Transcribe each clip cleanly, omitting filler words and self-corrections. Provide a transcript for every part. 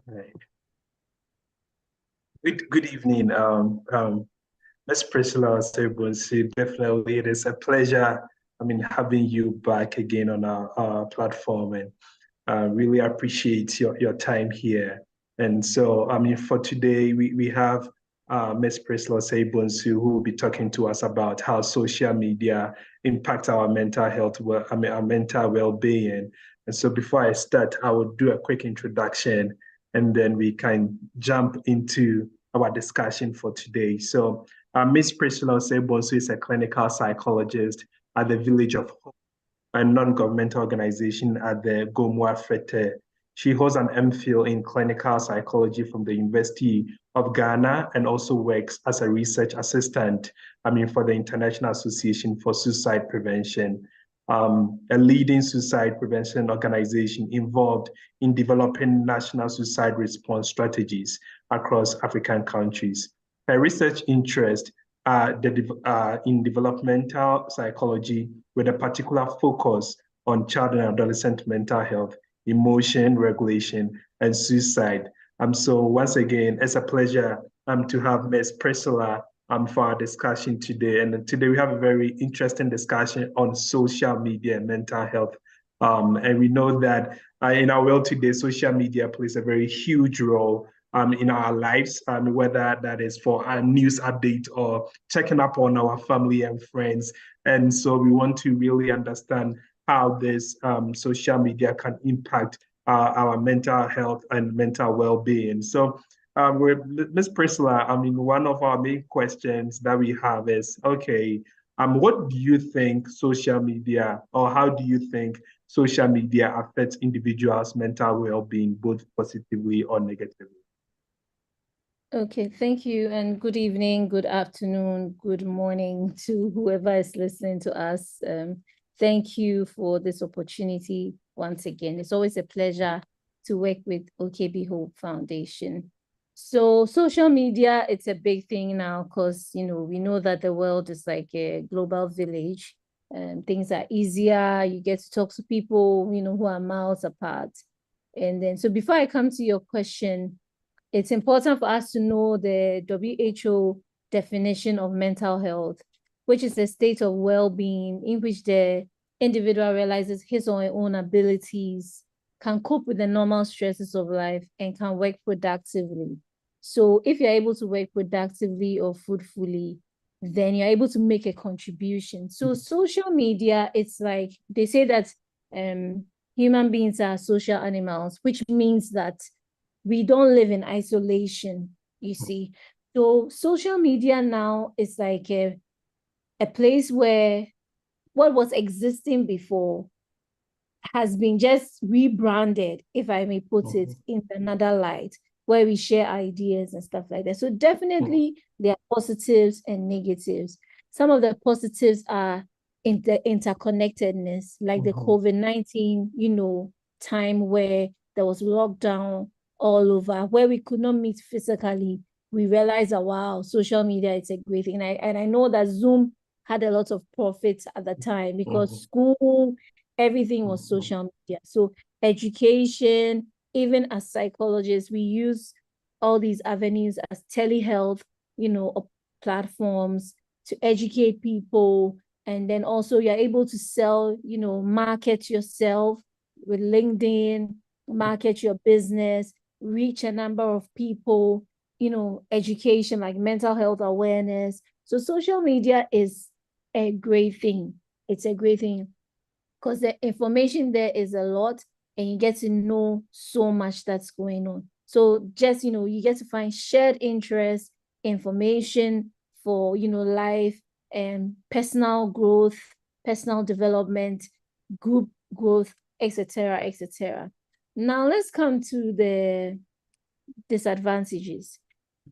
Right. Good evening, Ms. Priscilla Sebunsi. Definitely, it is a pleasure. Having you back again on our platform, and really appreciate your time here. And so, for today, we have Ms. Priscilla Sebunsi, who will be talking to us about how social media impact our mental health, our mental well-being. And so, before I start, I will do a quick introduction, and then we can jump into our discussion for today. So, Ms. Priscilla Sebonsu is a clinical psychologist at the Village of Hope, a non-governmental organization at the Gomwa Fete. She holds an MPhil in clinical psychology from the University of Ghana and also works as a research assistant, for the International Association for Suicide Prevention, a leading suicide prevention organization involved in developing national suicide response strategies across African countries. Her research interests are in developmental psychology with a particular focus on child and adolescent mental health, emotion regulation, and suicide. So once again, it's a pleasure to have Ms. Priscilla for our discussion today. And today we have a very interesting discussion on social media and mental health. And we know that in our world today, social media plays a very huge role in our lives, whether that is for a news update or checking up on our family and friends. And so we want to really understand how this social media can impact our mental health and mental well-being. So with Ms. Priscilla, one of our main questions that we have is, okay, what do you think social media, or how do you think social media affects individuals' mental well-being, both positively or negatively? Okay, thank you, and good evening, good afternoon, good morning to whoever is listening to us. Thank you for this opportunity once again. It's always a pleasure to work with OKB Hope Foundation. So social media, it's a big thing now because, we know that the world is like a global village and things are easier. You get to talk to people, who are miles apart. And then, so before I come to your question, it's important for us to know the WHO definition of mental health, which is a state of well-being in which the individual realizes his or her own abilities, can cope with the normal stresses of life, and can work productively. So if you're able to work productively or fruitfully, then you're able to make a contribution. So social media, it's like, they say that human beings are social animals, which means that we don't live in isolation, you see. So social media now is like a place where what was existing before has been just rebranded, if I may put it in another light, where we share ideas and stuff like that. So definitely there are positives and negatives. Some of the positives are in the interconnectedness, like the COVID-19, time where there was lockdown all over, where we could not meet physically. We realized that, wow, social media is a great thing. And I know that Zoom had a lot of profits at the time because school, everything was social media. So education, even as psychologists, we use all these avenues as telehealth, platforms to educate people. And then also you're able to sell, market yourself with LinkedIn, market your business, reach a number of people, education like mental health awareness. So social media is a great thing. It's a great thing because the information there is a lot and you get to know so much that's going on. So just, you get to find shared interest, information for, life and personal growth, personal development, group growth, etc., etc. Now let's come to the disadvantages.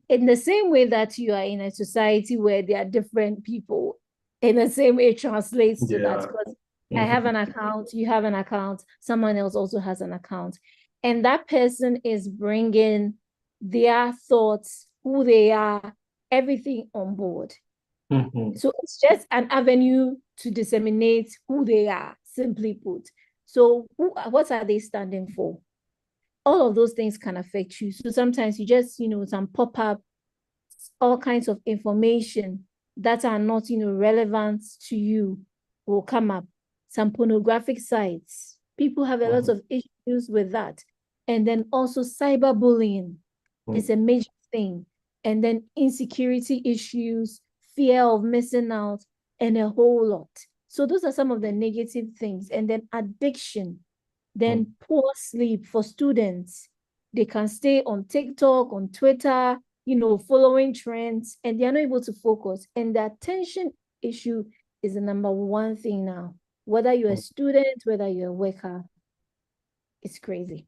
In the same way that you are in a society where there are different people, in the same way it translates to that, because I have an account, you have an account, someone else also has an account, and that person is bringing their thoughts, who they are, everything on board. So it's just an avenue to disseminate who they are, simply put. So what are they standing for? all of those things can affect you. So sometimes you just, some pop-up, all kinds of information that are not, relevant to you will come up. Some pornographic sites. People have a lot of issues with that. And then also cyberbullying is a major thing. And then insecurity issues, fear of missing out, and a whole lot. So those are some of the negative things. And then addiction, then poor sleep for students. They can stay on TikTok, on Twitter, following trends, and they're not able to focus. And the attention issue is the number one thing now. Whether you're a student, whether you're a worker, it's crazy.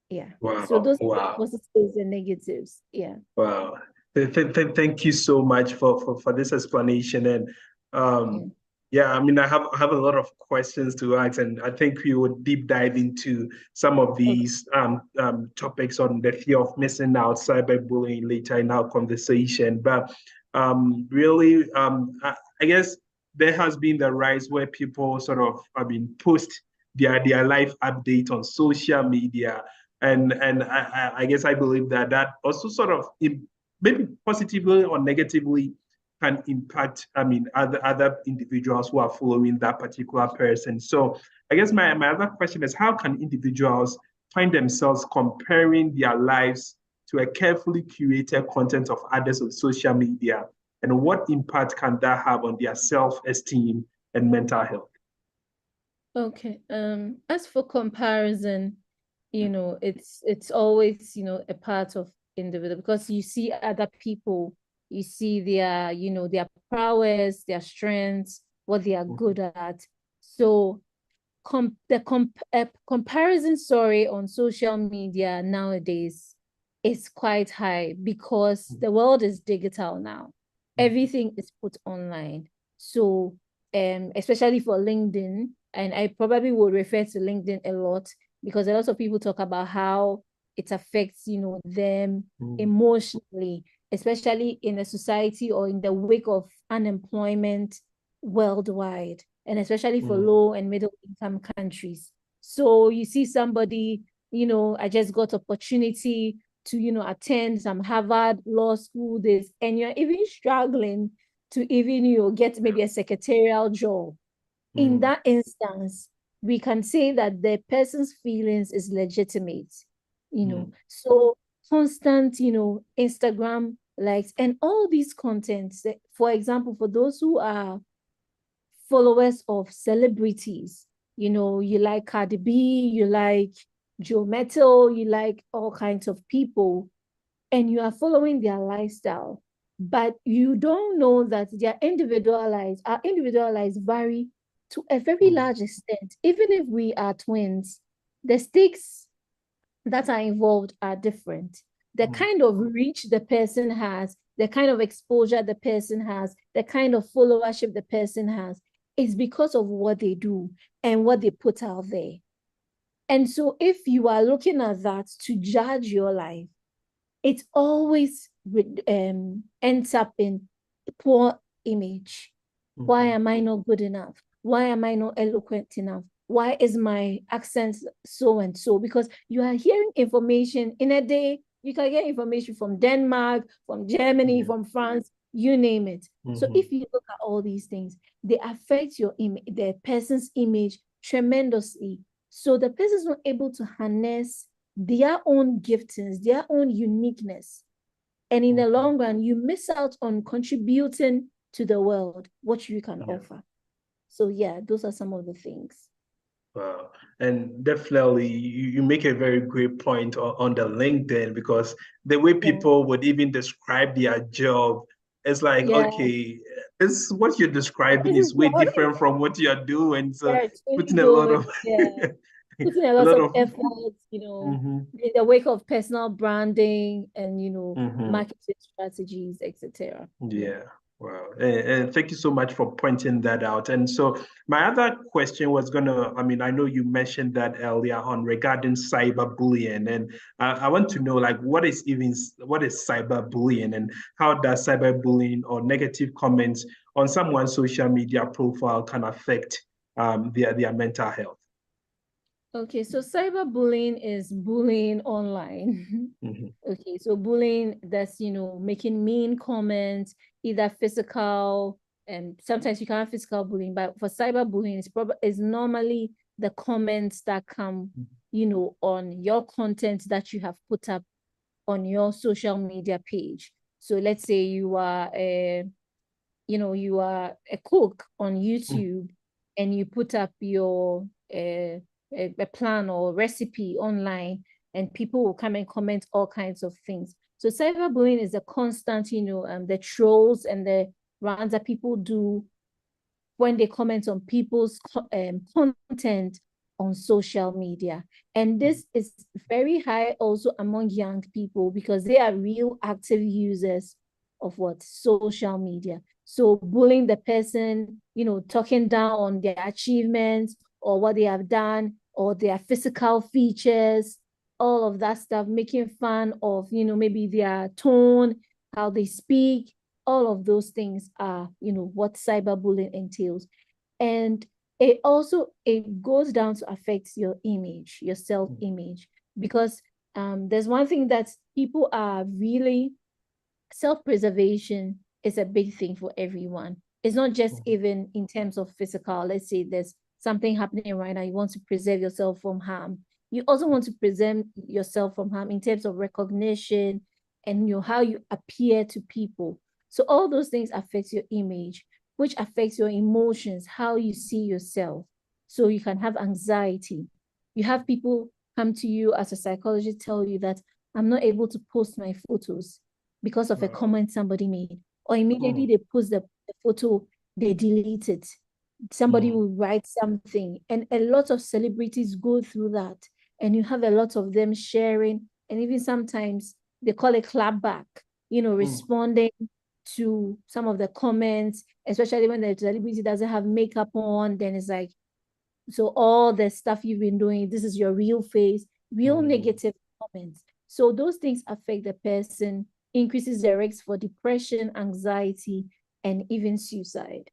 Yeah. Wow. So those are Wow. the positives and negatives. Yeah. Wow. Thank you so much for this explanation. And yeah, I mean, I have a lot of questions to ask, and I think we would deep dive into some of these topics on the fear of missing out, cyberbullying later in our conversation. But really, I guess there has been the rise where people sort of, post their life update on social media. And I guess I believe that also sort of maybe positively or negatively can impact, other individuals who are following that particular person. So I guess my other question is, how can individuals find themselves comparing their lives to a carefully curated content of others on social media? And what impact can that have on their self-esteem and mental health? Okay. As for comparison, it's always, a part of individual, because you see other people, you see their prowess, their strengths, what they are good at. So comparison story on social media nowadays is quite high, because the world is digital now. Everything is put online. So especially for LinkedIn, and I probably would refer to LinkedIn a lot, because a lot of people talk about how it affects, them emotionally, especially in a society or in the wake of unemployment worldwide, and especially for low and middle income countries. So you see somebody, I just got opportunity to, attend some Harvard law school, this, and you're even struggling to even, get maybe a secretarial job. In that instance, we can say that the person's feelings is legitimate, So constant, Instagram likes and all these contents, for example, for those who are followers of celebrities, you like Cardi B, you like Joe Metal, you like all kinds of people, and you are following their lifestyle, but you don't know that our individual lives vary to a very large extent. Even if we are twins, the stakes that are involved are different. The kind of reach the person has, the kind of exposure the person has, the kind of followership the person has is because of what they do and what they put out there. And so if you are looking at that to judge your life, it always ends up in poor image. Why am I not good enough? Why am I not eloquent enough? Why is my accent so and so? Because you are hearing information in a day. You can get information from Denmark, from Germany, from France, you name it. So if you look at all these things, they affect the person's image tremendously. So the person is not able to harness their own giftings, their own uniqueness. And in the long run, you miss out on contributing to the world, what you can offer. So yeah, those are some of the things. Wow. And definitely you make a very great point on the LinkedIn, because the way people would even describe their job, it's like, okay, it's what you're describing is way different from what you're doing. So putting a lot of putting a lot of effort, in the wake of personal branding and marketing strategies, etc. Yeah. Wow. And thank you so much for pointing that out. And so my other question was I know you mentioned that earlier on regarding cyberbullying, and I want to know, like, what is cyberbullying, and how does cyberbullying or negative comments on someone's social media profile can affect their mental health? Okay, so cyberbullying is bullying online. Mhm. Okay, so bullying, that's, making mean comments, either physical, and sometimes you can have physical bullying, but for cyberbullying, it's normally the comments that come, on your content that you have put up on your social media page. So let's say you are a cook on YouTube, and you put up your a plan or recipe online, and people will come and comment all kinds of things. So cyberbullying is a constant, the trolls and the rounds that people do when they comment on people's content on social media. And this is very high also among young people, because they are real active users of what? Social media. So bullying the person, talking down on their achievements or what they have done or their physical features, all of that stuff, making fun of, maybe their tone, how they speak, all of those things are, what cyberbullying entails. And it goes down to affect your image, your self-image, because there's one thing that people are really, self-preservation is a big thing for everyone. It's not just even in terms of physical. Let's say there's something happening right now, you want to preserve yourself from harm. You also want to preserve yourself from harm in terms of recognition and how you appear to people. So all those things affect your image, which affects your emotions, how you see yourself. So you can have anxiety. You have people come to you as a psychologist, tell you that I'm not able to post my photos because of a Wow. comment somebody made, or immediately they post the photo, they delete it. Somebody will write something, and a lot of celebrities go through that, and you have a lot of them sharing, and even sometimes they call it clapback, responding to some of the comments, especially when the celebrity doesn't have makeup on. Then it's like, so all the stuff you've been doing, this is your real face, real negative comments. So those things affect the person, increases the risk for depression, anxiety, and even suicide.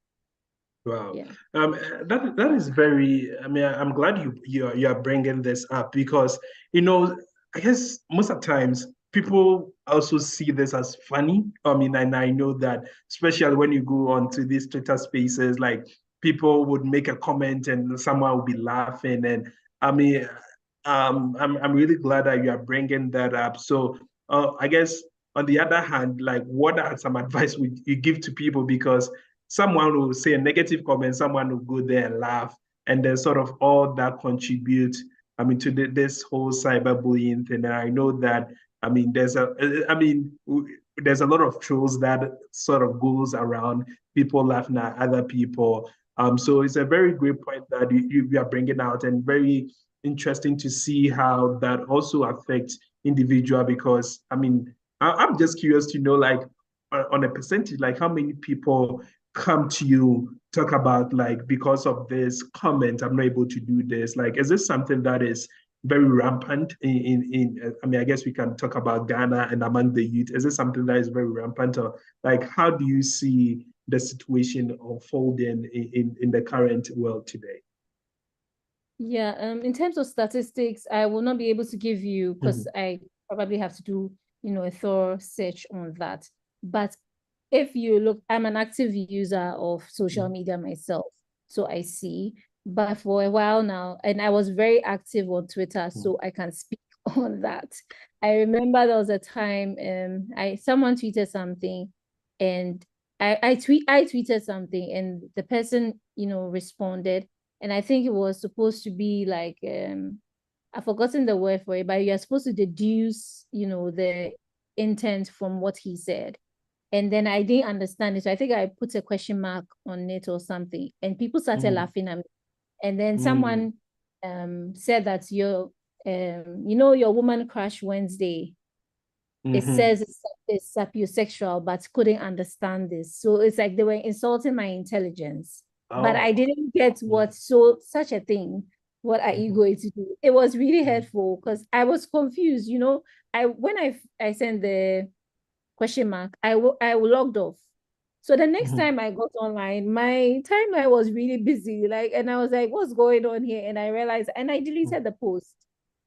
Wow. Yeah. That is very. I mean, I'm glad you are bringing this up because I guess most of the times people also see this as funny. I mean, and I know that especially when you go onto these Twitter spaces, like people would make a comment and someone would be laughing, and I mean, I'm really glad that you are bringing that up. So, I guess on the other hand, like, what are some advice would you give to people because someone will say a negative comment, someone will go there and laugh, and then sort of all that contribute, I mean, to this whole cyberbullying thing. And I know that, I mean, there's a lot of trolls that sort of goes around people laughing at other people. So it's a very great point that you are bringing out, and very interesting to see how that also affects individual. Because I mean, I'm just curious to know, like, on a percentage, like how many people come to you talk about, like, because of this comment I'm not able to do this? Like, is this something that is very rampant in I mean, I guess we can talk about Ghana and among the youth. Is this something that is very rampant, or like how do you see the situation unfolding in the current world today? Yeah, in terms of statistics, I will not be able to give you, because I probably have to do, a thorough search on that. But if you look, I'm an active user of social media myself, so I see. But for a while now, and I was very active on Twitter, so I can speak on that. I remember there was a time, someone tweeted something, and I tweeted something, and the person, responded, and I think it was supposed to be like, I've forgotten the word for it, but you're supposed to deduce, the intent from what he said. And then I didn't understand it. So I think I put a question mark on it or something. And people started laughing at me. And then someone said that your woman crush Wednesday, it says it's sapiosexual, but couldn't understand this. So it's like they were insulting my intelligence. But I Oh. didn't get such a thing. What are you going to do? It was really hurtful because I was confused. When I sent the question mark, I logged off. So the next time I got online, my timeline was really busy. And I was like, what's going on here? And I realized, and I deleted the post.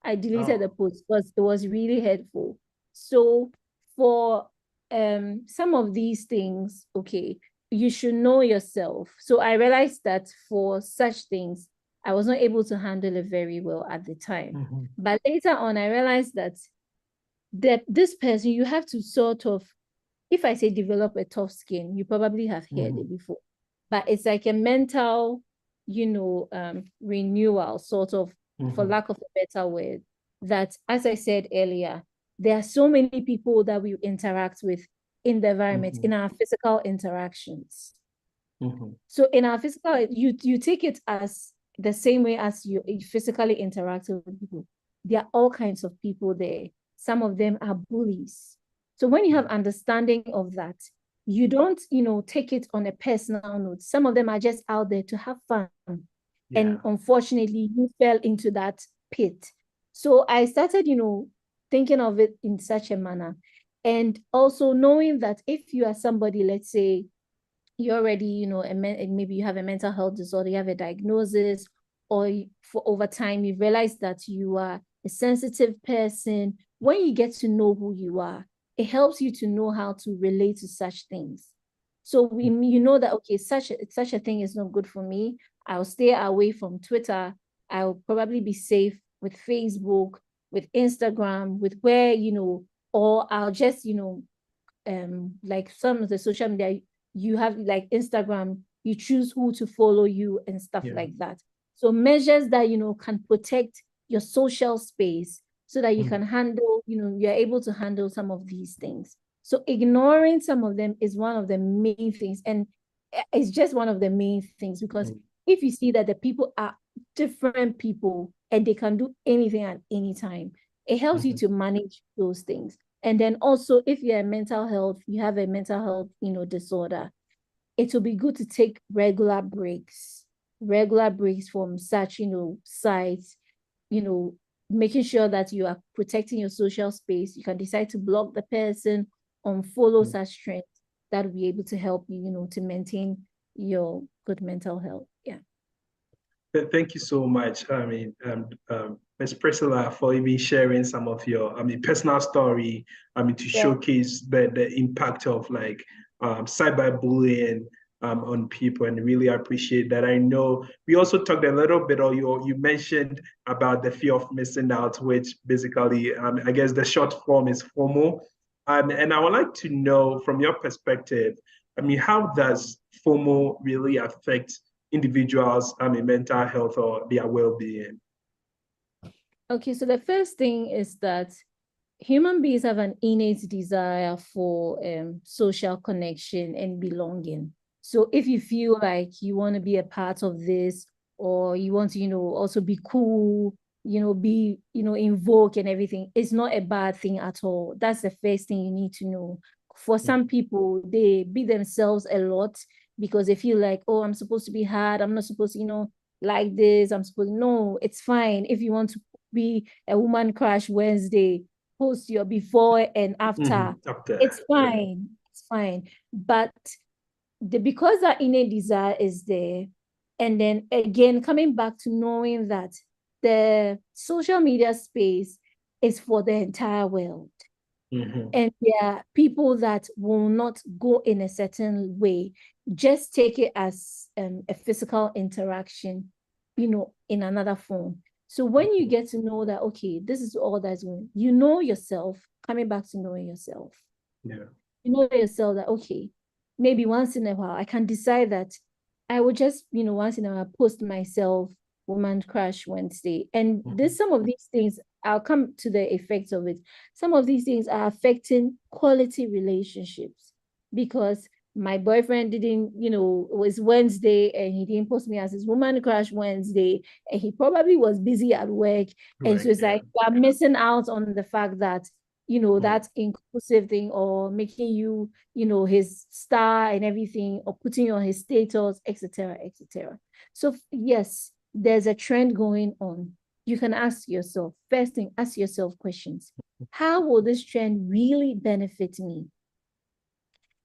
I deleted the post because it was really hurtful. So for some of these things, okay, you should know yourself. So I realized that for such things, I was not able to handle it very well at the time. But later on, I realized that this person, you have to sort of, if I say develop a tough skin, you probably have heard it before, but it's like a mental, renewal, sort of, for lack of a better word, that, as I said earlier, there are so many people that we interact with in the environment, in our physical interactions. So in our physical, you take it as the same way as you physically interact with people. There are all kinds of people there. Some of them are bullies. So when you have understanding of that, you don't, take it on a personal note. Some of them are just out there to have fun. Yeah. And unfortunately, you fell into that pit. So I started, thinking of it in such a manner. And also knowing that if you are somebody, let's say, you already, maybe you have a mental health disorder, you have a diagnosis, or for over time, you realize that you are a sensitive person. When you get to know who you are, it helps you to know how to relate to such things. So you know that, okay, such a thing is not good for me. I'll stay away from Twitter. I'll probably be safe with Facebook, with Instagram, with where, or I'll just, like some of the social media, you have like Instagram, you choose who to follow you and stuff like that. So measures that, can protect your social space so that you can handle, you're able to handle some of these things. So ignoring some of them is one of the main things. And it's just one of the main things, because if you see that the people are different people and they can do anything at any time, it helps you to manage those things. And then also, if you have a mental health disorder, it will be good to take regular breaks from such, sites, making sure that you are protecting your social space. You can decide to block the person, unfollow such trends that will be able to help you, to maintain your good mental health. Yeah. Thank you so much. Ms. Priscilla, for even sharing some of your, personal story, to showcase the impact of like cyberbullying on people, and really appreciate that. I know we also talked a little bit, or you mentioned about the fear of missing out, which basically, I guess the short form is FOMO. And I would like to know from your perspective, how does FOMO really affect individuals' mental health or their well-being? Okay, so the first thing is that human beings have an innate desire for social connection and belonging. So if you feel like you want to be a part of this, or you want to, also be cool, be, in vogue and everything, it's not a bad thing at all. That's the first thing you need to know. For some people, they be themselves a lot because they feel like, oh, I'm supposed to be hard. I'm not supposed to, like this. No, it's fine. If you want to be a woman crush Wednesday, post your before and after. It's fine. It's fine. But because that innate desire is there, and then again, coming back to knowing that the social media space is for the entire world. And there are people that will not go in a certain way, just take it as a physical interaction, in another form. So when you get to know that, okay, this is all that's going, yourself, coming back to knowing yourself. Yeah. You know yourself that, okay, maybe once in a while, I can decide that I will just, once in a while post myself Woman Crush Wednesday. And some of these things, I'll come to the effects of it. Some of these things are affecting quality relationships, because my boyfriend didn't, it was Wednesday and he didn't post me as his Woman Crush Wednesday, and he probably was busy at work. And so it's like, I'm missing out on the fact that, that inclusive thing, or making you, his star and everything, or putting you on his status, etc., etc. So yes, there's a trend going on. You can ask yourself, first thing, ask yourself questions. How will this trend really benefit me?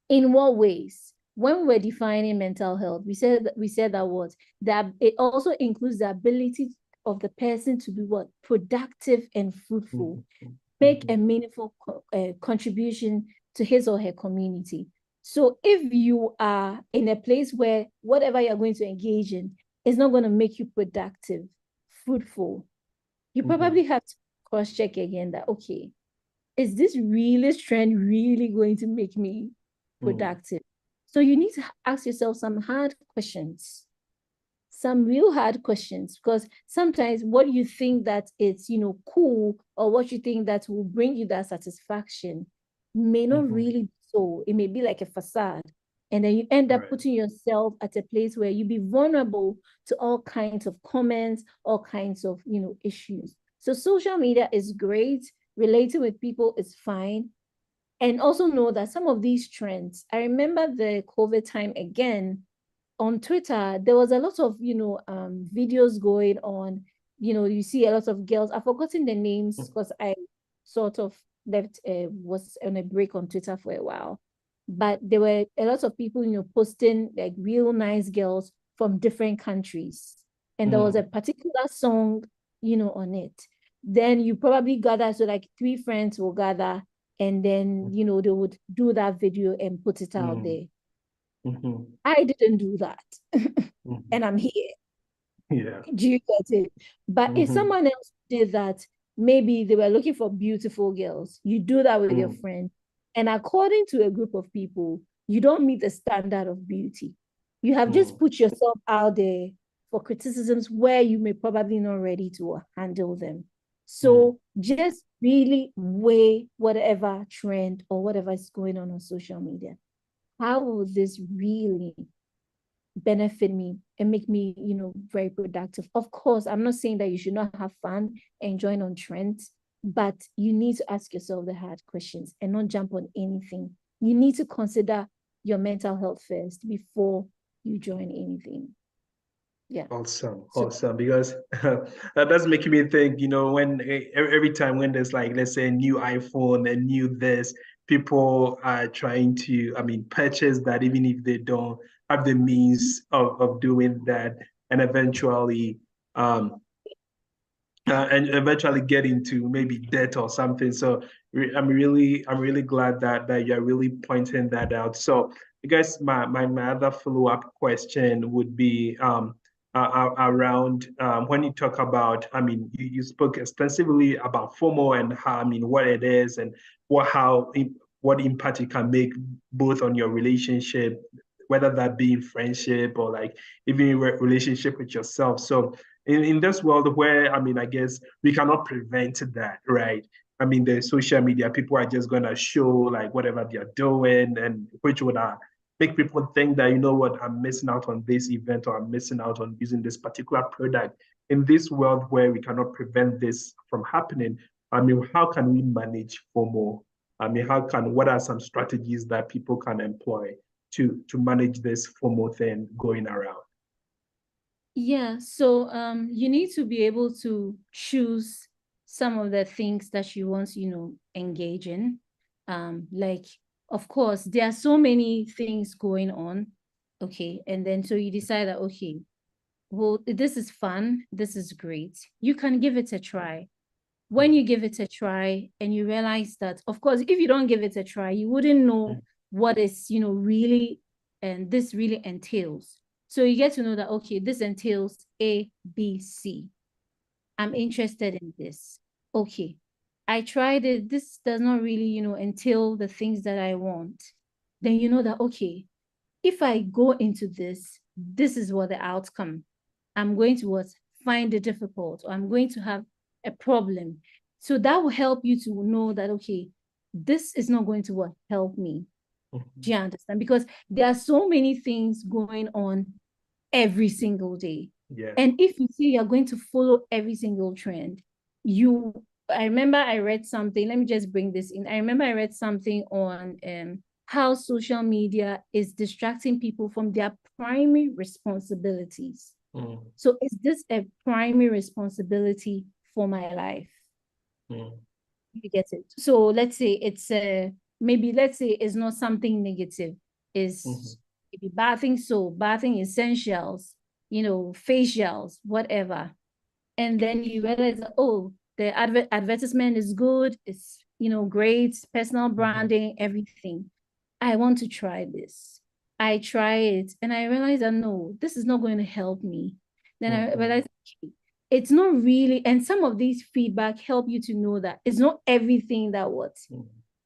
In what ways? when we were defining mental health, we said that what that it also includes the ability of the person to be what productive and fruitful, make a meaningful contribution to his or her community. So if you are in a place where whatever you're going to engage in is not going to make you productive, fruitful, you probably have to cross-check again that, okay, is this trend really going to make me productive? So you need to ask yourself some hard questions, some real hard questions, because sometimes what you think that it's, cool, or what you think that will bring you that satisfaction may not really be so. It may be like a facade. And then you end up putting yourself at a place where you be vulnerable to all kinds of comments, all kinds of, issues. So social media is great. Relating with people is fine. And also know that some of these trends, I remember the COVID time again, on Twitter, there was a lot of, videos going on. You see a lot of girls. I've forgotten the names because I sort of was on a break on Twitter for a while. But there were a lot of people, posting like real nice girls from different countries. And there was a particular song, on it. Then you probably gather, so like 3 friends will gather, and then, they would do that video and put it out there. I didn't do that. And I'm here. Yeah. Do you get it? But if someone else did that, maybe they were looking for beautiful girls. You do that with your friend. And according to a group of people, you don't meet the standard of beauty. You have just put yourself out there for criticisms where you may probably not ready to handle them. So just really weigh whatever trend or whatever is going on social media. How will this really benefit me and make me, very productive? Of course, I'm not saying that you should not have fun and join on trends, but you need to ask yourself the hard questions and not jump on anything. You need to consider your mental health first before you join anything. Yeah. Awesome. Because that's making me think, when every time when there's like, let's say a new iPhone, a new this, people are trying to, purchase that even if they don't have the means of doing that, and eventually get into maybe debt or something. So I'm really glad that you're really pointing that out. So I guess my other follow-up question would be around when you talk about, you spoke extensively about FOMO and how, what it is and what impact it can make both on your relationship, whether that be in friendship or like even in relationship with yourself. So in this world where, I guess we cannot prevent that, right? The social media, people are just going to show like whatever they're doing, and which would make people think that, what, I'm missing out on this event, or I'm missing out on using this particular product. In this world where we cannot prevent this from happening, how can we manage FOMO? What are some strategies that people can employ to manage this FOMO thing going around? Yeah, so you need to be able to choose some of the things that you want, engage in. Like, of course, there are so many things going on. Okay. And then so you decide that, okay, well, this is fun, this is great. You can give it a try. When you give it a try and you realize that, of course, if you don't give it a try, you wouldn't know what is, really, and this really entails. So you get to know that, okay, this entails A, B, C. I'm interested in this. Okay, I tried it. This does not really, entail the things that I want. Then you know that, okay, if I go into this, this is what the outcome. I'm going to find it difficult, or I'm going to have a problem. So that will help you to know that, okay, this is not going to help me. Do you understand? Because there are so many things going on every single day. Yeah. And if you say you're going to follow every single trend, I remember I read something, let me just bring this in. I remember I read something on how social media is distracting people from their primary responsibilities. So is this a primary responsibility for my life? You get it? So let's say it's maybe let's say it's not something negative, is maybe bathing soap, bathing essentials, facials, whatever. And then you realize, oh, the advertisement is good, it's great, personal branding, everything. I want to try this. I try it and I realize that no, this is not going to help me. Then I realized, okay, it's not really, and some of these feedback help you to know that it's not everything that what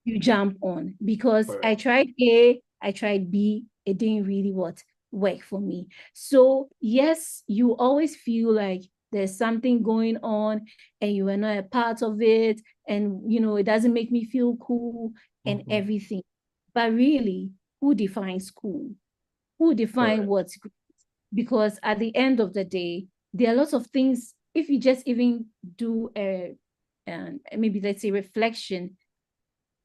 you jump on, because I tried A, I tried B, it didn't really work for me. So yes, you always feel like there's something going on and you are not a part of it, and it doesn't make me feel cool and everything. But really, who defines cool? Who defines what's good? Because at the end of the day, there are lots of things. If you just even do maybe let's say reflection,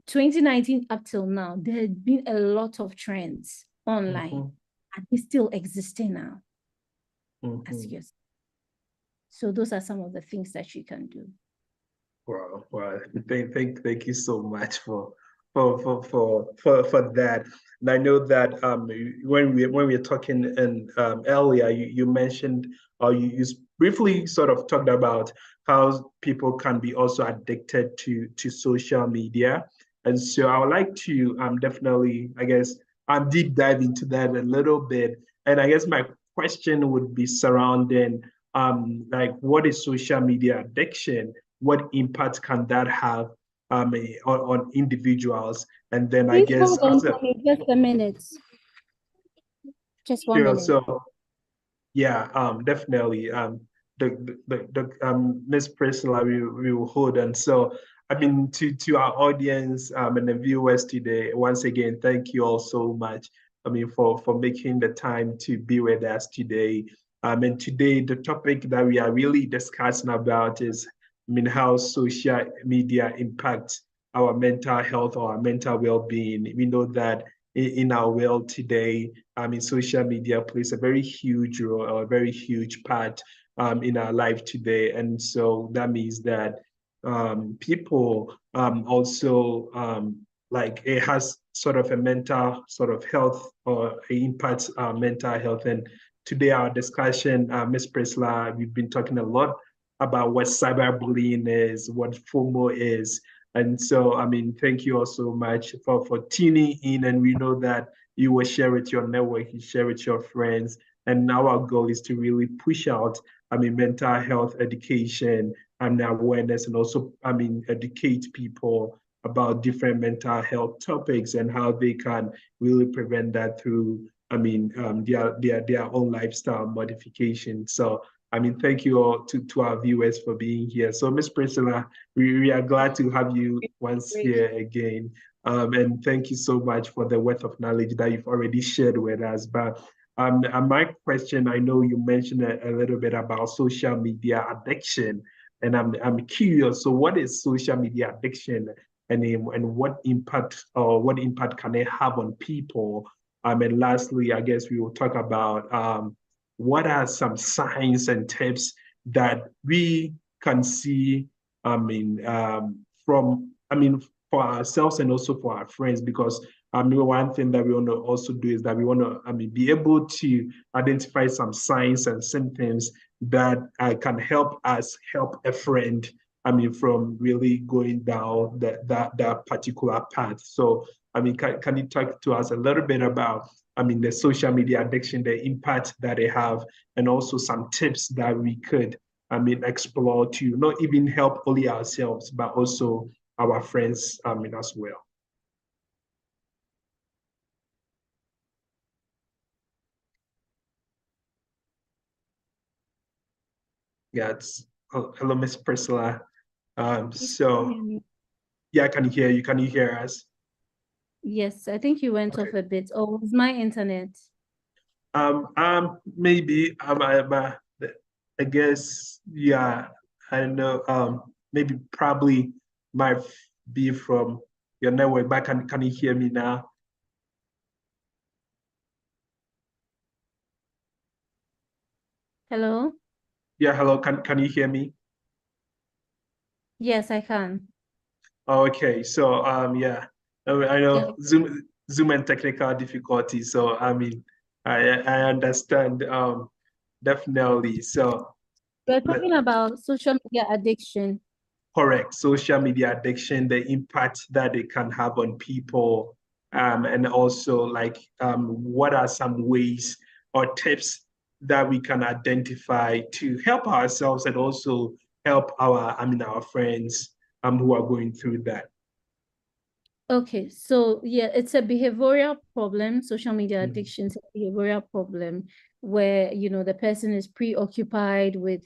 2019 up till now, there have been a lot of trends online, and they still existing now. As you say. So those are some of the things that you can do. Wow. Thank you so much for that. And I know that when we were talking and earlier, you mentioned, or you briefly sort of talked about how people can be also addicted to social media. And so I would like to definitely, I guess, deep dive into that a little bit. And I guess my question would be surrounding like, what is social media addiction? What impact can that have on individuals? And then I Please guess hold on for me just a minute. Just 1 minute. So yeah, definitely. Miss Priscilla, we will hold on. So I mean, to our audience and the viewers today, once again, thank you all so much. I mean, for making the time to be with us today. And today, the topic that we are really discussing about is, I mean, how social media impacts our mental health or our mental well-being. We know that in our world today, I mean, social media plays a very huge role or a very huge part in our life today. And so that means that people also like it has sort of a mental sort of health or it impacts our mental health. And today our discussion, Ms. Priscilla, we've been talking a lot about what cyberbullying is, what FOMO is. And so, I mean, thank you all so much for tuning in. And we know that you will share with your network, you share with your friends. And now our goal is to really push out, I mean, mental health education and awareness, and also, I mean, educate people about different mental health topics and how they can really prevent that through, I mean, their own lifestyle modification. So, I mean, thank you all to our viewers for being here. So, Ms. Priscilla, we are glad to have you once here again. And thank you so much for the wealth of knowledge that you've already shared with us. But and my question, I know you mentioned a little bit about social media addiction, and I'm curious. So, what is social media addiction, and what impact can it have on people? And lastly, I guess we will talk about what are some signs and tips that we can see, I mean, for ourselves and also for our friends, because one thing that we want to also do is that we want to, be able to identify some signs and symptoms that can help us help a friend, from really going down that particular path. So, can you talk to us a little bit about, the social media addiction, the impact that they have, and also some tips that we could, explore to not even help only ourselves, but also our friends, as well. Yeah, hello, Miss Priscilla. So yeah, I can hear you. Can you hear us? Yes, I think you went off a bit. Oh, it was my internet. Maybe I guess, yeah, I know. Maybe probably might be from your network. But can you hear me now? Hello? Yeah, hello. Can you hear me? Yes, I can. Okay, so yeah, I know Yeah. Zoom and technical difficulties. So I mean, I understand definitely. So We're talking about social media addiction. correct, social media addiction, the impact that it can have on people, and also like what are some ways or tips that we can identify to help ourselves and also help our friends who are going through that. Okay, so yeah, it's a behavioral problem. Social media Mm-hmm. addiction is a behavioral problem where, the person is preoccupied with,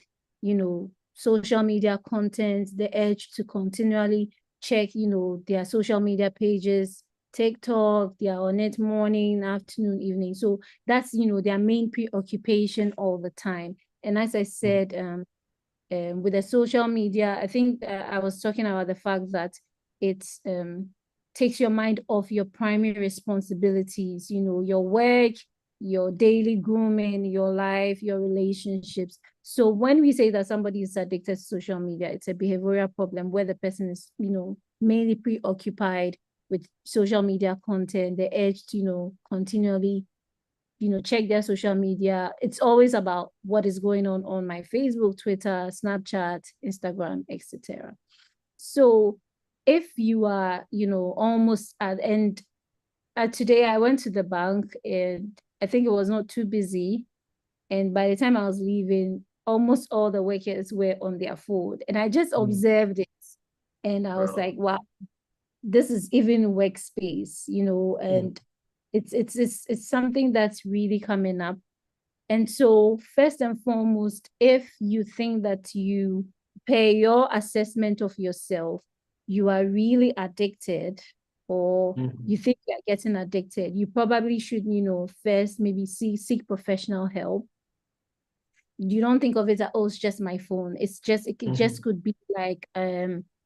social media content, the urge to continually check, their social media pages, TikTok, they are on it morning, afternoon, evening. So that's, their main preoccupation all the time. And as I said, with the social media, I think I was talking about the fact that it takes your mind off your primary responsibilities, your work, your daily grooming, your life, your relationships. So when we say that somebody is addicted to social media, it's a behavioral problem where the person is, mainly preoccupied with social media content, the urge to, continually check their social media. It's always about what is going on my Facebook, Twitter, Snapchat, Instagram, etc. So if you are, almost at end, today I went to the bank and I think it was not too busy. And by the time I was leaving, almost all the workers were on their phone. And I just observed it. And I was like, wow, this is even workspace, and it's something that's really coming up. And so first and foremost, if you think that you pay your assessment of yourself, you are really addicted, or you think you're getting addicted, you probably should, first maybe seek professional help. You don't think of it as, oh, it's just my phone. It just could be like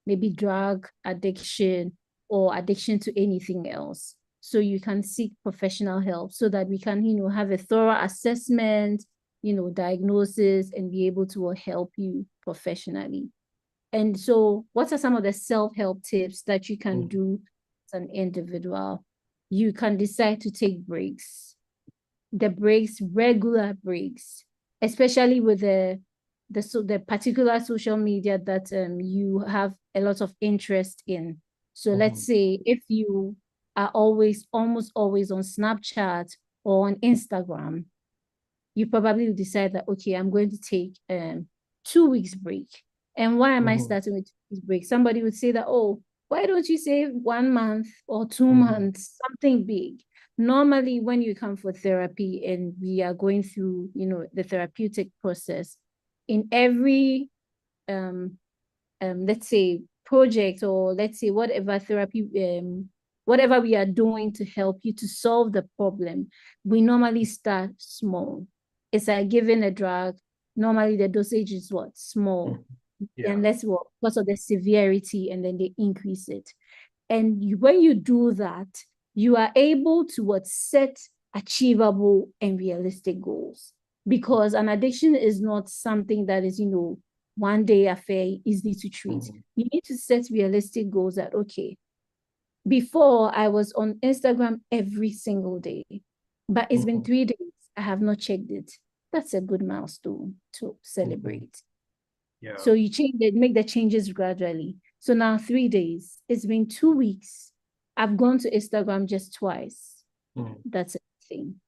maybe drug addiction or addiction to anything else. So you can seek professional help so that we can, have a thorough assessment, diagnosis, and be able to help you professionally. And so what are some of the self-help tips that you can do as an individual? You can decide to take breaks, regular breaks, especially with the particular social media that you have a lot of interest in. So let's say if you are almost always on Snapchat or on Instagram, you probably will decide that, okay, I'm going to take 2 weeks break. And why am I starting with 2 weeks break? Somebody would say that, oh, why don't you say 1 month or 2 months, something big? Normally, when you come for therapy and we are going through, the therapeutic process, in every let's say project, or let's say whatever therapy whatever we are doing to help you to solve the problem, we normally start small. It's like giving a drug. Normally the dosage is what? Small. And let's what? Because of the severity, and then they increase it. And when you do that, you are able to set achievable and realistic goals. Because an addiction is not something that is, one day affair, easy to treat. You need to set realistic goals that, okay, before I was on Instagram every single day, but it's been 3 days, I have not checked it. That's a good milestone to celebrate. So you change it, make the changes gradually. So now 3 days, it's been 2 weeks. I've gone to Instagram just twice. That's a thing.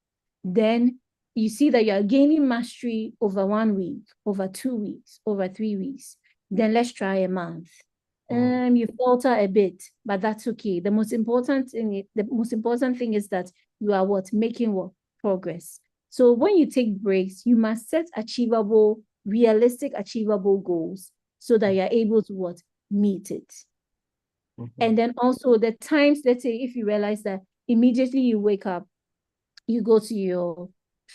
Then you see that you're gaining mastery over 1 week, over 2 weeks, over 3 weeks. Then let's try a month. You falter a bit, but that's okay. The most important thing is that you are making progress. So when you take breaks, you must set realistic, achievable goals so that you're able to meet it. And then also the times, let's say if you realize that immediately you wake up, you go to your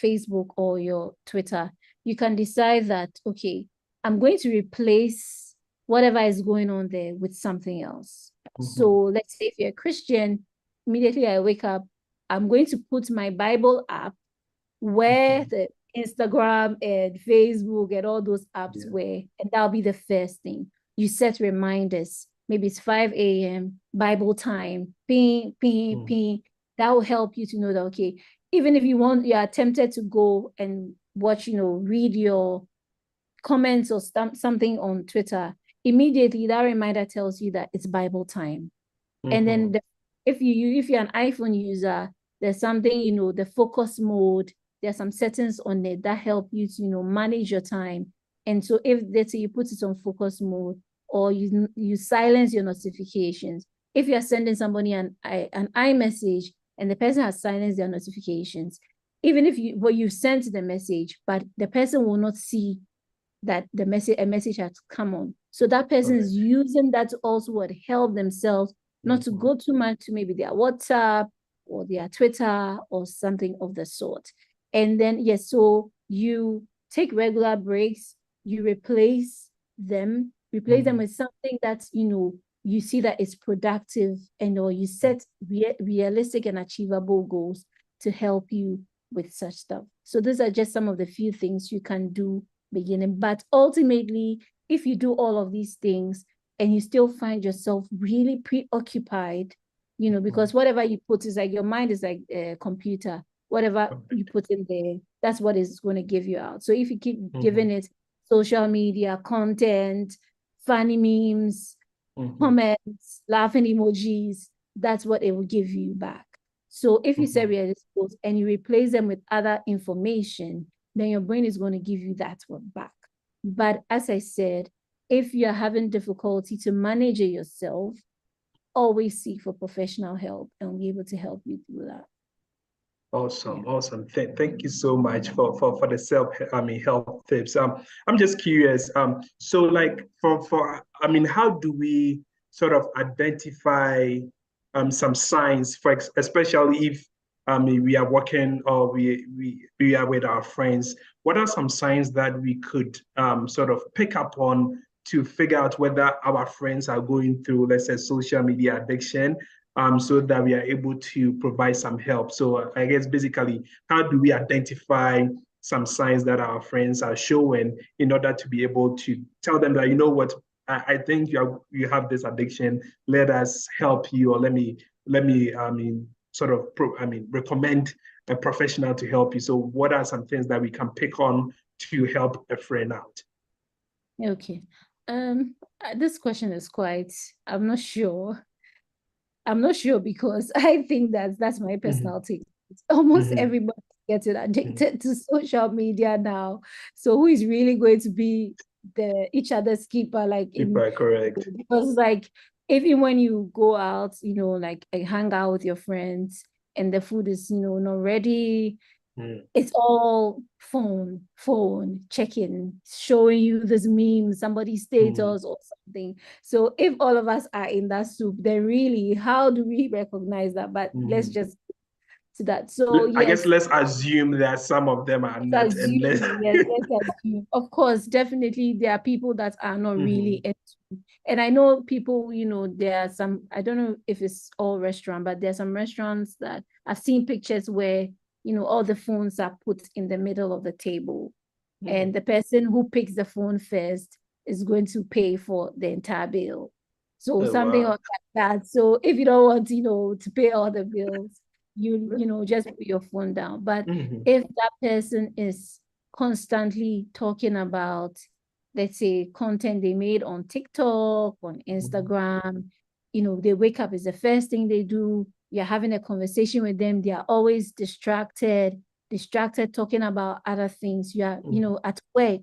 Facebook or your Twitter, you can decide that, okay, I'm going to replace whatever is going on there with something else. So let's say if you're a Christian, immediately I wake up, I'm going to put my Bible app where the Instagram and Facebook and all those apps were, and that'll be the first thing. You set reminders. Maybe it's 5 a.m. Bible time. Ping, ping, ping. that will help you to know that, okay, even if you are tempted to go and watch, read your comments or something on Twitter, immediately that reminder tells you that it's Bible time. And then if you're an iPhone user, there's something, the focus mode, there's some settings on it that help you to, manage your time. And so if let's say you put it on focus mode, or you silence your notifications, if you're sending somebody an iMessage and the person has silenced their notifications, even if you sent the message, but the person will not see that a message has come on. So that person is using that to also help themselves not to go too much to maybe their WhatsApp or their Twitter or something of the sort. And then, yes, so you take regular breaks, you replace them with something that, you see that is productive, and or you set realistic and achievable goals to help you with such stuff. So these are just some of the few things you can do beginning. But ultimately, if you do all of these things and you still find yourself really preoccupied, because whatever you put is like, your mind is like a computer. Whatever you put in there, that's what is going to give you out. So if you keep giving it social media content, funny memes, comments, laughing emojis, that's what it will give you back. So if you set realistic goals and you replace them with other information, then your brain is going to give you that one back. But as I said, if you're having difficulty to manage it yourself, always seek for professional help, and we'll be able to help you through that. Awesome. Thank you so much for the health tips. I'm just curious. So like how do we sort of identify some signs especially if we are working or we are with our friends? What are some signs that we could sort of pick up on to figure out whether our friends are going through, let's say, social media addiction, so that we are able to provide some help? So I guess basically, how do we identify some signs that our friends are showing in order to be able to tell them that, you know what, I think you have this addiction. Let us help you, or let me recommend a professional to help you. So what are some things that we can pick on to help a friend out? Okay. This question is I'm not sure. Because I think that's my personal take. Almost everybody getting addicted to social media now. So who is really going to be each other's keeper? Correct. Because like, even when you go out, like hang out with your friends and the food is, not ready, it's all phone checking, showing you this meme, somebody's status or something. So if all of us are in that soup, then really, how do we recognize that? But let's just to that. So I guess let's assume that some of them are not. Yes, let's assume. Of course, definitely there are people that are not really into. And I know people, there are some, I don't know if it's all restaurant, but there's some restaurants that I've seen pictures where, all the phones are put in the middle of the table. And the person who picks the phone first is going to pay for the entire bill. So something like that. So if you don't want, to pay all the bills, you just put your phone down. But if that person is constantly talking about, let's say, content they made on TikTok, on Instagram, they wake up, is the first thing they do. You're having a conversation with them, they are always distracted talking about other things. You are, at work.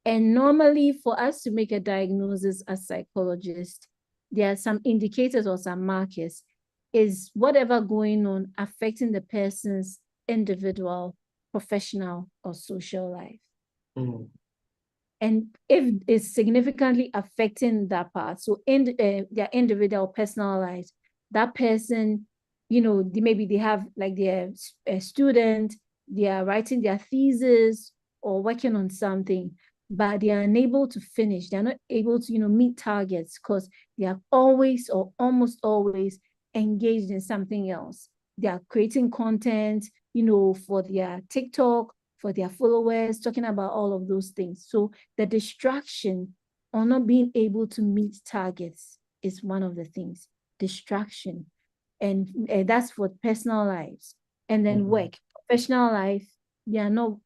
And normally for us to make a diagnosis as psychologists, there are some indicators or some markers. Is whatever going on affecting the person's individual, professional, or social life? And if it's significantly affecting that part, so in their individual personal lives, that person, maybe they have, like, they're a student, they are writing their thesis or working on something, but they are unable to finish. They're not able to, meet targets because they are always or almost always engaged in something else. They are creating content, for their TikTok, for their followers, talking about all of those things. So the distraction or not being able to meet targets is one of the things. Distraction. And that's for personal lives. And then work, professional life, they are not,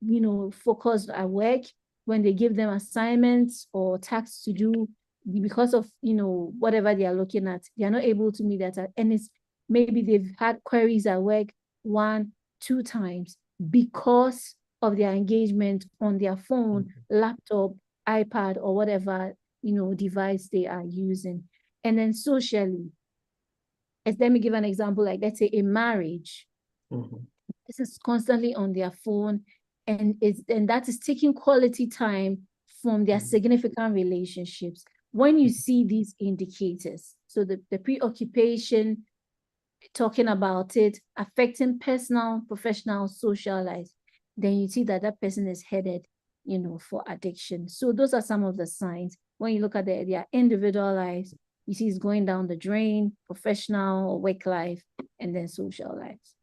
focused at work. When they give them assignments or tasks to do, because of, whatever they are looking at, they are not able to meet that. And it's maybe they've had queries at work 1, 2 times because of their engagement on their phone, laptop, iPad, or whatever, device they are using. And then socially, let me give an example, like let's say a marriage. This is constantly on their phone, and that is taking quality time from their significant relationships. When you see these indicators, so the preoccupation, talking about it, affecting personal, professional, social life, then you see that that person is headed, for addiction. So those are some of the signs. When you look at their individual lives, you see it's going down the drain, professional or work life, and then social lives.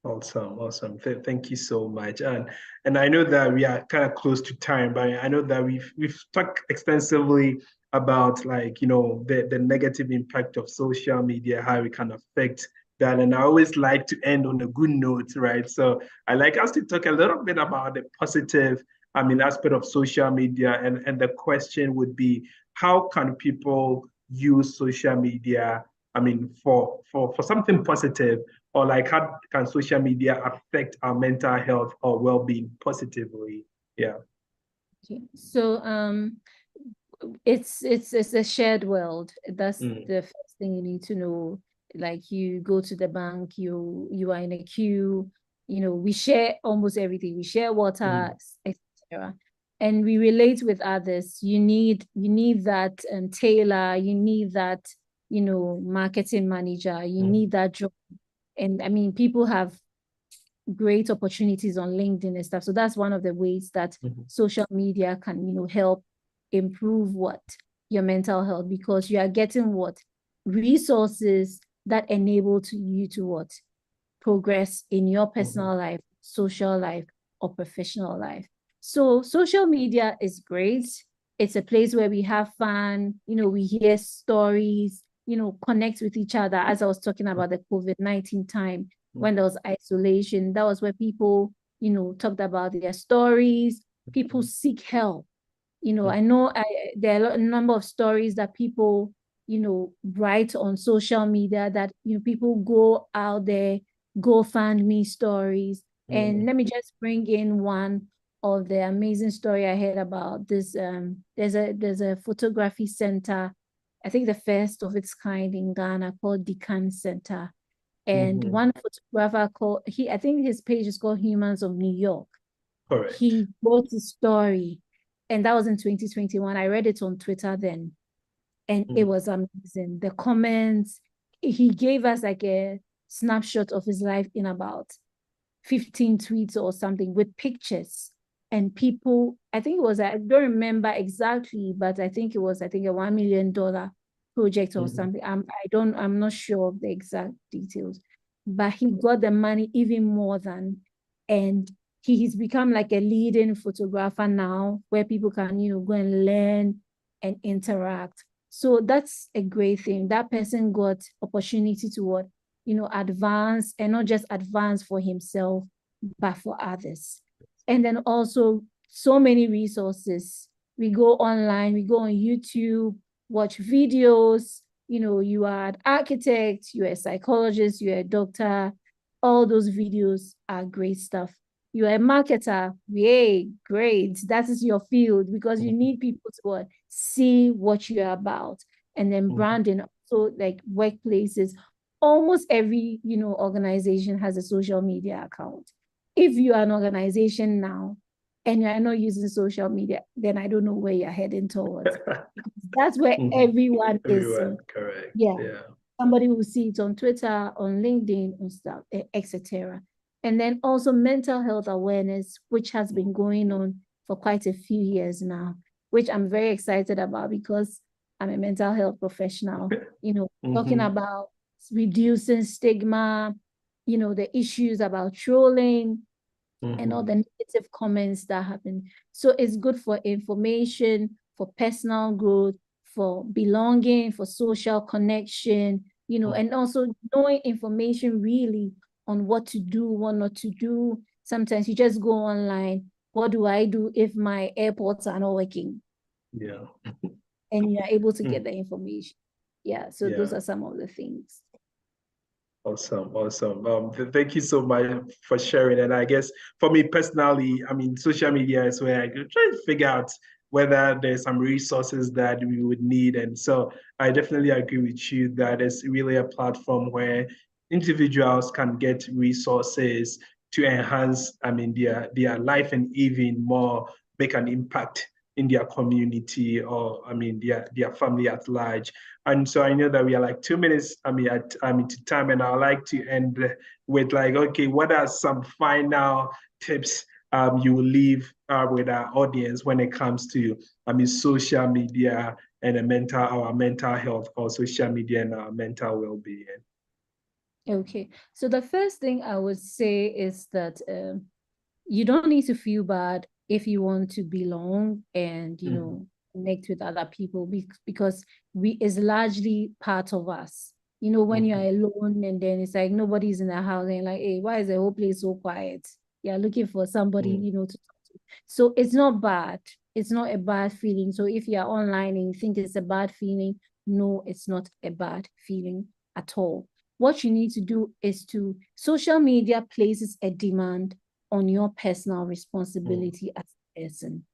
Awesome. Thank you so much. And I know that we are kind of close to time, but I know that we've talked extensively about, like, the negative impact of social media, how it can affect that. And I always like to end on a good note, right? So I like us to talk a little bit about the positive, aspect of social media. And the question would be, how can people use social media, for something positive, or like how can social media affect our mental health or well-being positively? Yeah. Okay. So it's a shared world. That's the first thing you need to know. Like, you go to the bank, you are in a queue, we share almost everything. We share water, etc. And we relate with others. You need that tailor, you need that, marketing manager, you need that job. And I mean, people have great opportunities on LinkedIn and stuff. So that's one of the ways that social media can, help improve your mental health, because you are getting resources that enable you to progress in your personal life, social life, or professional life. So social media is great. It's a place where we have fun, we hear stories, connect with each other. As I was talking about the COVID-19 time, when there was isolation, that was where people, talked about their stories. People seek help. I know there are a number of stories that people, write on social media, that, people go out there, GoFundMe stories. And let me just bring in one of the amazing story I heard about this. There's a photography center, I think the first of its kind in Ghana, called Decan Center. And one photographer I think his page is called Humans of New York. Correct. He wrote a story, and that was in 2021. I read it on Twitter then, and it was amazing. The comments, he gave us like a snapshot of his life in about 15 tweets or something, with pictures. And people, I think it was, I don't remember exactly, but I think it was, a $1 million project or something. I'm not sure of the exact details, but he got the money even more than, and he's become like a leading photographer now, where people can, go and learn and interact. So that's a great thing. That person got opportunity to advance, and not just advance for himself, but for others. And then also so many resources. We go online, we go on YouTube, watch videos. You are an architect, you're a psychologist, you're a doctor. All those videos are great stuff. You're a marketer, yay, great. That is your field, because you need people to see what you're about. And then branding, so like workplaces, almost every organization has a social media account. If you are an organization now and you're not using social media, then I don't know where you're heading towards. That's where everyone is. Correct. Yeah. Somebody will see it on Twitter, on LinkedIn, and stuff, etc. And then also mental health awareness, which has been going on for quite a few years now, which I'm very excited about, because I'm a mental health professional, talking about reducing stigma, the issues about trolling, and all the negative comments that happen. So it's good for information, for personal growth, for belonging, for social connection, and also knowing information really on what to do, what not to do. Sometimes you just go online. What do I do if my AirPods are not working? Yeah. And you're able to get the information. Yeah. So those Yeah. are some of the things. Awesome, awesome. Thank you so much for sharing. And I guess for me personally, I mean, social media is where I try to figure out whether there's some resources that we would need. And so I definitely agree with you that it's really a platform where individuals can get resources to enhance, I mean, their life and even more make an impact in their community or, I mean, their family at large. And so I know that we are like 2 minutes, to time, and I'd like to end with like, okay, what are some final tips you will leave with our audience when it comes to, social media and our mental health, or social media and our mental well-being? Okay. So the first thing I would say is that you don't need to feel bad if you want to belong and, connect with other people because we is largely part of us. When you're alone and then it's like nobody's in the house and like, hey, why is the whole place so quiet? You're looking for somebody, to talk to. So it's not bad. It's not a bad feeling. So if you're online and you think it's a bad feeling, no, it's not a bad feeling at all. What you need to do is social media places a demand on your personal responsibility as a person.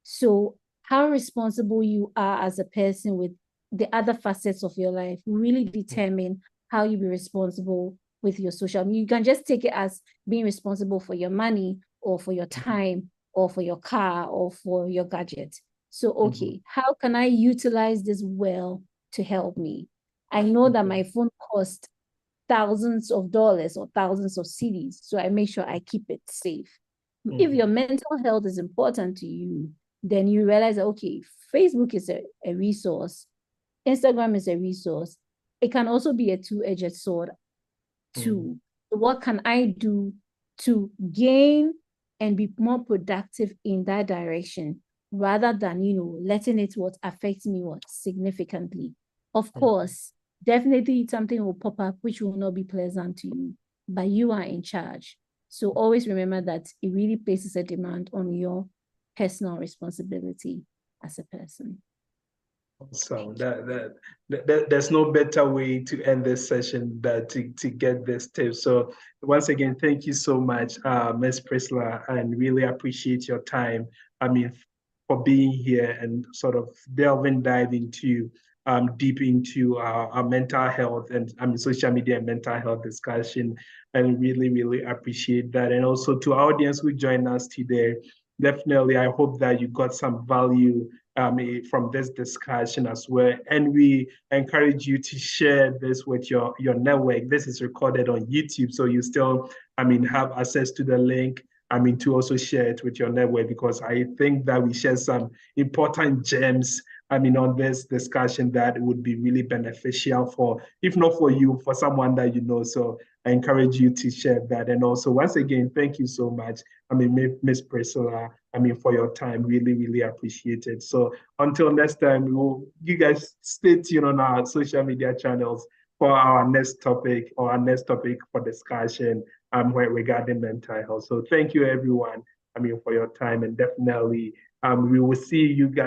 So how responsible you are as a person with the other facets of your life really determine how you be responsible with your social media. You can just take it as being responsible for your money or for your time or for your car or for your gadget. So, okay, how can I utilize this well to help me? I know that my phone costs thousands of dollars or thousands of cedis. So I make sure I keep it safe. If your mental health is important to you, then you realize that, okay, Facebook is a resource, Instagram is a resource. It can also be a two-edged sword too. What can I do to gain and be more productive in that direction rather than, letting it affect me significantly? Of course, definitely something will pop up which will not be pleasant to you, but you are in charge. So always remember that it really places a demand on your personal responsibility as a person. So there's no better way to end this session than to get this tip. So once again, thank you so much, Ms. Priscilla, and really appreciate your time. For being here and sort of dive into deep into our mental health and social media and mental health discussion, and really appreciate that. And also to our audience who joined us today, definitely I hope that you got some value from this discussion as well. And we encourage you to share this with your network. This is recorded on YouTube, so you still, have access to the link. To also share it with your network, because I think that we share some important gems, on this discussion that would be really beneficial for, if not for you, for someone that you know. So I encourage you to share that. And also, once again, thank you so much, Ms. Priscilla, for your time. Really appreciate it. So until next time, you guys stay tuned on our social media channels for our next topic for discussion regarding mental health. So thank you, everyone, for your time, and definitely we will see you guys